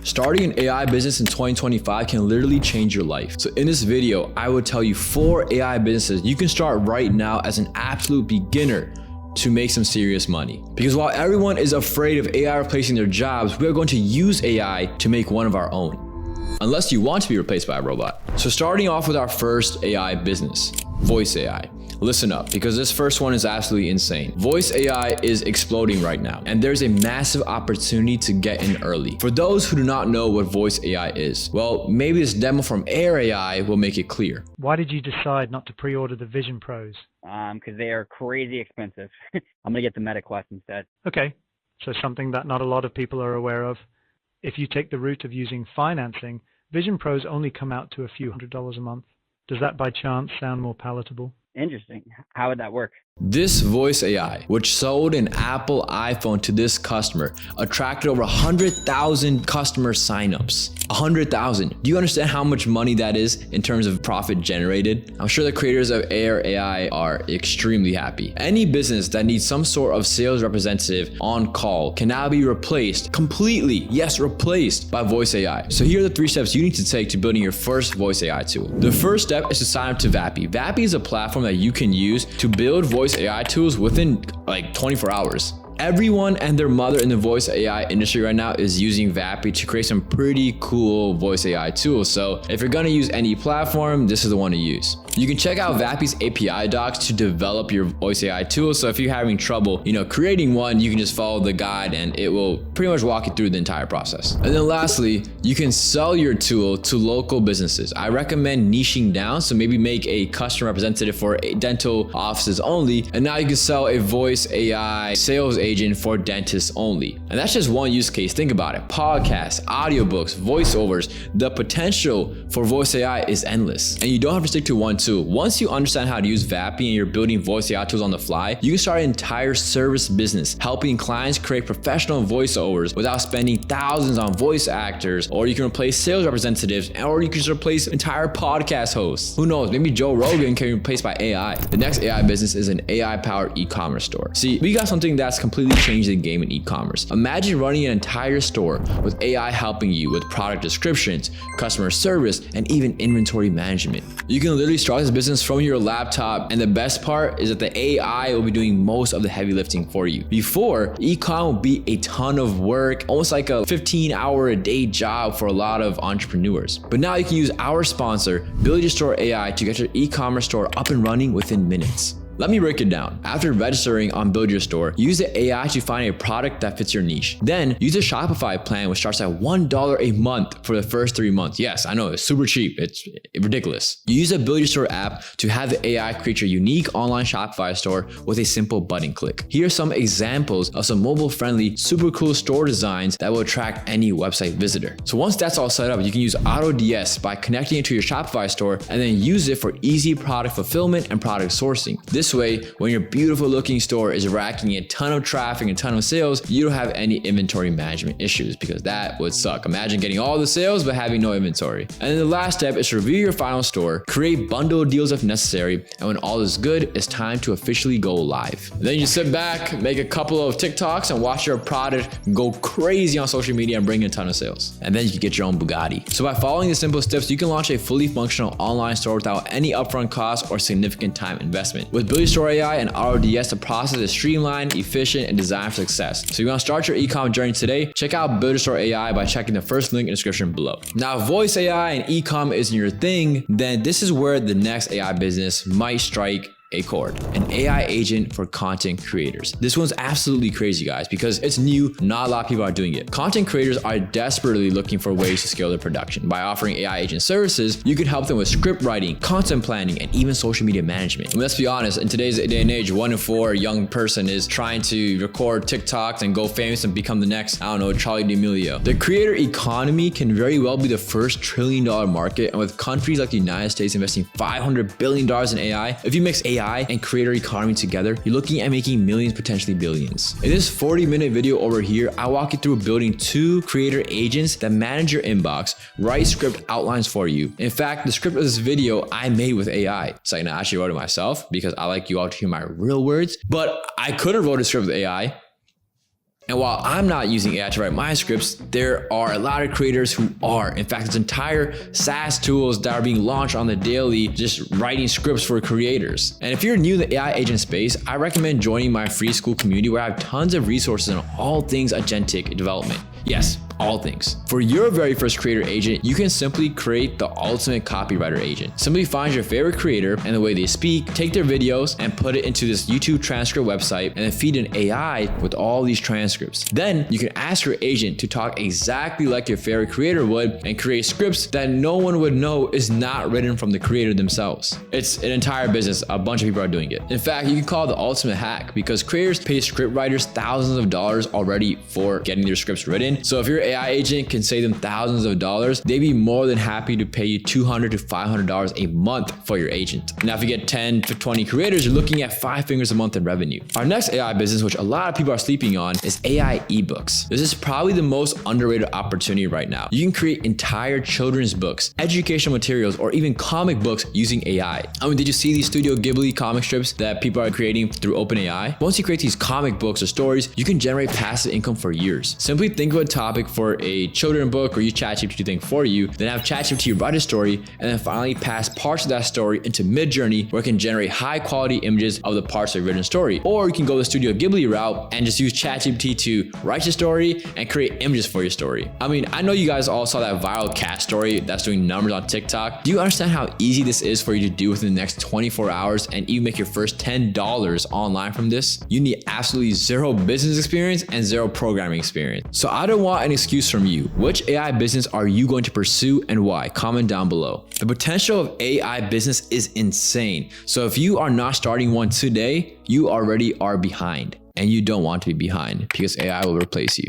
Starting an AI business in 2025 can literally change your life. So in this video, I will tell you 4 AI businesses you can start right now as an absolute beginner to make some serious money. Because while everyone is afraid of AI replacing their jobs, we are going to use AI to make one of our own. Unless you want to be replaced by a robot. So starting off with our first AI business, voice AI. Listen up, because this first one is absolutely insane. Voice AI is exploding right now, and there's a massive opportunity to get in early. For those who do not know what voice AI is, well, maybe this demo from Air AI will make it clear. Why did you decide not to pre-order the Vision Pros? Because they are crazy expensive. I'm gonna get the Meta Quest instead. Okay, so something that not a lot of people are aware of. If you take the route of using financing, Vision Pros only come out to a few $100s a month. Does that by chance sound more palatable? Interesting. How would that work? This voice AI, which sold an Apple iPhone to this customer, attracted over 100,000 customer signups. 100,000. Do you understand how much money that is in terms of profit generated? I'm sure the creators of Air AI are extremely happy. Any business that needs some sort of sales representative on call can now be replaced completely, yes, replaced by voice AI. So here are the 3 steps you need to take to building your first voice AI tool. The first step is to sign up to Vappy. Vappy is a platform that you can use to build voice AI tools within like 24 hours. Everyone and their mother in the voice AI industry right now is using Vappy to create some pretty cool voice AI tools. So if you're gonna use any platform, this is the one to use. You can check out Vappy's API docs to develop your voice AI tools. So if you're having trouble, creating one, you can just follow the guide and it will pretty much walk you through the entire process. And then lastly, you can sell your tool to local businesses. I recommend niching down. So maybe make a customer representative for dental offices only. And now you can sell a voice AI sales agent for dentists only. And that's just one use case. Think about it. Podcasts, audiobooks, voiceovers. The potential for voice AI is endless. And you don't have to stick to one tool. Once you understand how to use Vappy and you're building voice AI tools on the fly, you can start an entire service business, helping clients create professional voiceovers without spending thousands on voice actors, or you can replace sales representatives, or you can just replace entire podcast hosts. Who knows? Maybe Joe Rogan can be replaced by AI. The next AI business is an AI-powered e-commerce store. See, we got something that's completely changed the game in e-commerce. Imagine running an entire store with AI helping you with product descriptions, customer service, and even inventory management. You can literally start this business from your laptop, and the best part is that the AI will be doing most of the heavy lifting for you. Before, e-com would be a ton of work, almost like a 15-hour-a-day job for a lot of entrepreneurs. But now you can use our sponsor, Build Your Store AI, to get your e-commerce store up and running within minutes. Let me break it down. After registering on Build Your Store, use the AI to find a product that fits your niche. Then use a Shopify plan which starts at $1 a month for the first 3 months. Yes, I know, it's super cheap. It's ridiculous. You use a Build Your Store app to have the AI create your unique online Shopify store with a simple button click. Here are some examples of some mobile-friendly, super cool store designs that will attract any website visitor. So once that's all set up, you can use AutoDS by connecting it to your Shopify store and then use it for easy product fulfillment and product sourcing. This way, when your beautiful looking store is racking a ton of traffic and a ton of sales, you don't have any inventory management issues, because that would suck. Imagine getting all the sales but having no inventory. And then the last step is to review your final store, create bundle deals if necessary, and when all is good, it's time to officially go live. And then you sit back, make a couple of TikToks, and watch your product go crazy on social media and bring in a ton of sales. And then you can get your own Bugatti. So by following the simple steps, you can launch a fully functional online store without any upfront costs or significant time investment. With Build Your Store AI and AutoDS, the process is streamlined, efficient, and designed for success. So if you want to start your e-com journey today, check out Build Your Store AI by checking the first link in the description below. Now, if voice AI and e-com isn't your thing, then this is where the next AI business might strike a chord. An AI agent for content creators. This one's absolutely crazy, guys, because it's new. Not a lot of people are doing it. Content creators are desperately looking for ways to scale their production. By offering AI agent services, you can help them with script writing, content planning, and even social media management. And let's be honest, in today's day and age, 1 in 4 young person is trying to record TikToks and go famous and become the next, Charli D'Amelio. The creator economy can very well be the first $1 trillion market, and with countries like the United States investing $500 billion in AI, if you mix AI and creator economy together, you're looking at making millions, potentially billions. In this 40-minute video over here, I walk you through building 2 creator agents that manage your inbox, write script outlines for you. In fact, the script of this video I made with AI. So I actually wrote it myself because I like you all to hear my real words, but I could have wrote a script with AI. And while I'm not using AI to write my scripts, there are a lot of creators who are. In fact, there's entire SaaS tools that are being launched on the daily, just writing scripts for creators. And if you're new to the AI agent space, I recommend joining my free school community where I have tons of resources on all things agentic development. Yes, all things. For your very first creator agent, you can simply create the ultimate copywriter agent. Simply find your favorite creator and the way they speak, take their videos and put it into this YouTube transcript website, and then feed an AI with all these transcripts. Then you can ask your agent to talk exactly like your favorite creator would and create scripts that no one would know is not written from the creator themselves. It's an entire business. A bunch of people are doing it. In fact, you can call it the ultimate hack because creators pay script writers thousands of dollars already for getting their scripts written. So if your AI agent can save them thousands of dollars, they'd be more than happy to pay you $200 to $500 a month for your agent. Now, if you get 10 to 20 creators, you're looking at 5 figures a month in revenue. Our next AI business, which a lot of people are sleeping on, is AI ebooks. This is probably the most underrated opportunity right now. You can create entire children's books, educational materials, or even comic books using AI. I mean, did you see these Studio Ghibli comic strips that people are creating through OpenAI? Once you create these comic books or stories, you can generate passive income for years. Simply think of a topic for a children's book or use ChatGPT to think for you, then have ChatGPT write a story, and then finally pass parts of that story into Midjourney where it can generate high quality images of the parts of your written story. Or you can go the Studio Ghibli route and just use ChatGPT to write your story and create images for your story. I mean, I know you guys all saw that viral cat story that's doing numbers on TikTok. Do you understand how easy this is for you to do within the next 24 hours and even make your first $10 online from this? You need absolutely zero business experience and zero programming experience. So I don't want an excuse from you. Which AI business are you going to pursue and why? Comment down below. The potential of AI business is insane. So if you are not starting one today, you already are behind, and you don't want to be behind because AI will replace you.